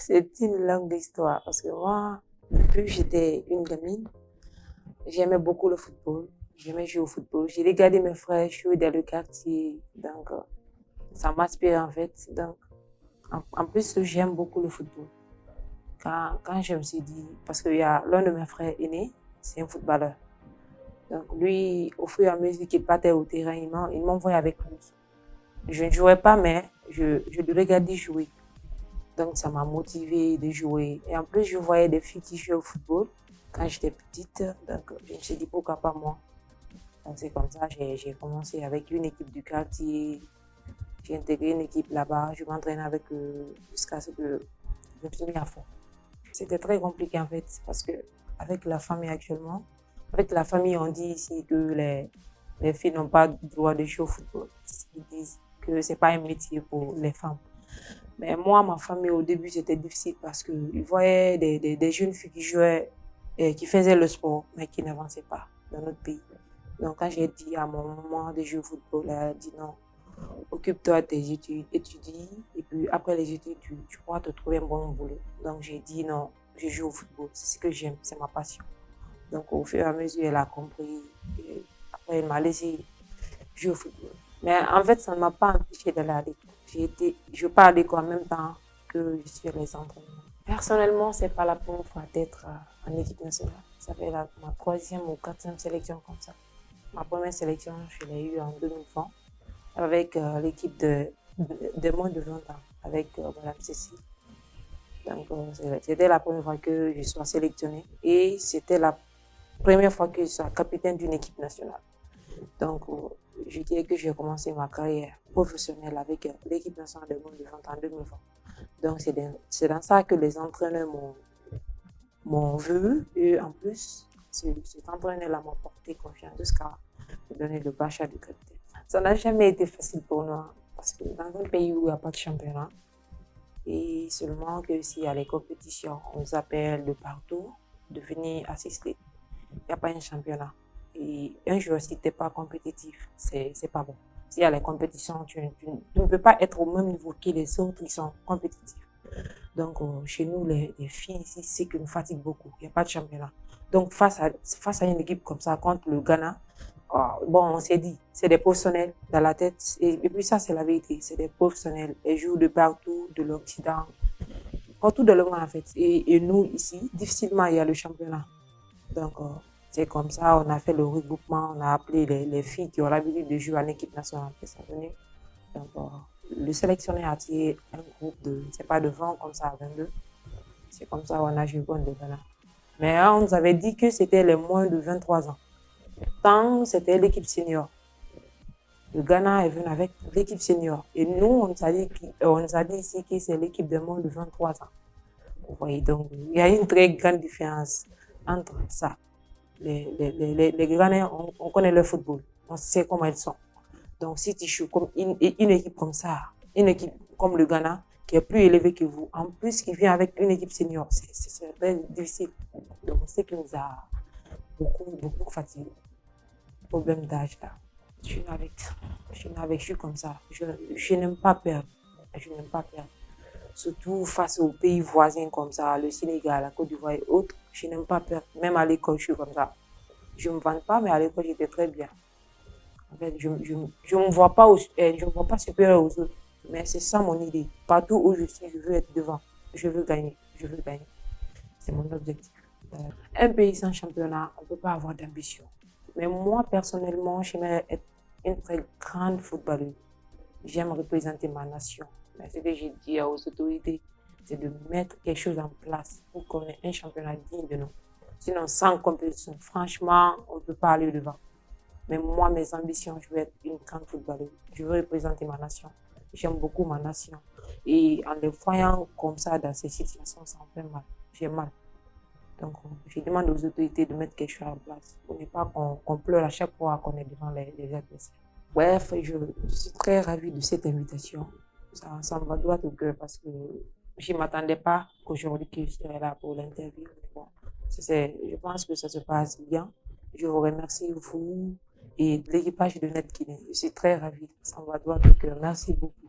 C'est une longue histoire parce que moi, depuis que j'étais une gamine, j'aimais beaucoup le football. J'aimais jouer au football. J'ai regardé mes frères jouer dans le quartier. Donc, ça m'inspire en fait. Donc, en plus, j'aime beaucoup le football. Quand je me suis dit, parce qu'il y a l'un de mes frères aînés, c'est un footballeur. Donc, lui, au fur et à mesure qu'il partait au terrain, il m'envoyait avec lui. Je ne jouais pas, mais je le regardais jouer. Donc, ça m'a motivée de jouer. Et en plus, je voyais des filles qui jouaient au football quand j'étais petite. Donc, je me suis dit, pourquoi pas moi? Donc, c'est comme ça, j'ai commencé avec une équipe du quartier. J'ai intégré une équipe là-bas. Je m'entraînais avec eux jusqu'à ce que je me suis mis à fond. C'était très compliqué en fait, parce que avec la famille actuellement, avec la famille, on dit ici que les filles n'ont pas le droit de jouer au football. Ils disent que c'est pas un métier pour les femmes. Mais moi, ma famille, au début, c'était difficile parce qu'ils voyaient des jeunes filles qui jouaient, et qui faisaient le sport, mais qui n'avançaient pas dans notre pays. Donc, quand j'ai dit à mon maman de jouer au football, elle a dit non, occupe-toi de tes études, étudie, et puis après les études, tu pourras te trouver un bon boulot. Donc, j'ai dit non, je joue au football, c'est ce que j'aime, c'est ma passion. Donc, au fur et à mesure, elle a compris, et après, elle m'a laissé jouer au football. Mais en fait, ça ne m'a pas empêché d'aller à l'école. Je pars à l'école en même temps que je suis à les entraînements. Personnellement, c'est pas la première fois d'être en équipe nationale. Ça fait ma troisième ou quatrième sélection comme ça. Ma première sélection, je l'ai eue en 2020 avec l'équipe de moins de 20 ans, avec Madame Cécile. Donc, c'était la première fois que je sois sélectionnée et c'était la première fois que je sois capitaine d'une équipe nationale. Donc, je dirais que j'ai commencé ma carrière professionnelle avec l'équipe nationale de moins de 20 ans en 2020. Donc, c'est dans ça que les entraîneurs m'ont vu et en plus, cet entraîneur-là m'a porté confiance jusqu'à me donner le bachelor de capitaine. Ça n'a jamais été facile pour nous parce que dans un pays où il n'y a pas de championnat et seulement que s'il y a les compétitions, on nous appelle de partout de venir assister. Il n'y a pas un championnat. Et un jour, si tu n'es pas compétitif, c'est pas bon. S'il y a les compétitions, tu ne peux pas être au même niveau que les autres qui sont compétitifs. Donc, chez nous, les filles ici, c'est qui nous fatigue beaucoup. Il n'y a pas de championnat. Donc, face à une équipe comme ça, contre le Ghana, bon, on s'est dit, c'est des professionnels dans la tête. Et puis ça, c'est la vérité. C'est des professionnels. Ils jouent de partout, de l'Occident, partout dans le monde, en fait. Et nous, ici, difficilement, il y a le championnat. Donc, c'est comme ça, on a fait le regroupement, on a appelé les filles qui ont l'habitude de jouer en équipe nationale. Donc, le sélectionneur a tiré un groupe c'est pas de 20 comme ça, à 22. C'est comme ça on a joué contre le Ghana. Mais on nous avait dit que c'était les moins de 23 ans. Tant c'était l'équipe senior. Le Ghana est venu avec l'équipe senior. Et nous, on nous a dit ici que c'est l'équipe de moins de 23 ans. Vous voyez, donc, il y a une très grande différence entre ça. Les Ghanais, on connaît le football. On sait comment ils sont. Donc, si tu joues comme une équipe comme ça, une équipe comme le Ghana, qui est plus élevée que vous, en plus qui vient avec une équipe senior, c'est très difficile. Donc, c'est ce qui nous a beaucoup fatigué. Problème d'âge là. Je suis comme ça. Je n'aime pas perdre. Je n'aime pas perdre. Surtout face aux pays voisins comme ça, le Sénégal, la Côte d'Ivoire et autres, je n'aime pas perdre. Même à l'école, je suis comme ça. Je ne me vante pas, mais à l'école, j'étais très bien. En fait, je me vois pas, je me vois pas supérieur aux autres. Mais c'est ça mon idée. Partout où je suis, je veux être devant. Je veux gagner. Je veux gagner. C'est mon objectif. Un pays sans championnat, on ne peut pas avoir d'ambition. Mais moi, personnellement, j'aimerais être une très grande footballeuse. J'aime représenter ma nation. Mais ce que j'ai dit aux autorités, c'est de mettre quelque chose en place pour qu'on ait un championnat digne de nous. Sinon, sans compétition, franchement, on ne peut pas aller devant. Mais moi, mes ambitions, je veux être une grande footballeuse. Je veux représenter ma nation. J'aime beaucoup ma nation. Et en les voyant comme ça dans ces situations, ça me fait mal. J'ai mal. Donc, je demande aux autorités de mettre quelque chose en place. Pour ne pas qu'on pleure à chaque fois qu'on est devant les adversaires. Bref, je suis très ravie de cette invitation. Ça me va droit au cœur parce que je ne m'attendais pas qu'aujourd'hui que je serais là pour l'interview. Mais bon, je pense que ça se passe bien. Je vous remercie, vous et l'équipage de NetKiné. Je suis très ravie. Ça me va droit au cœur. Merci beaucoup.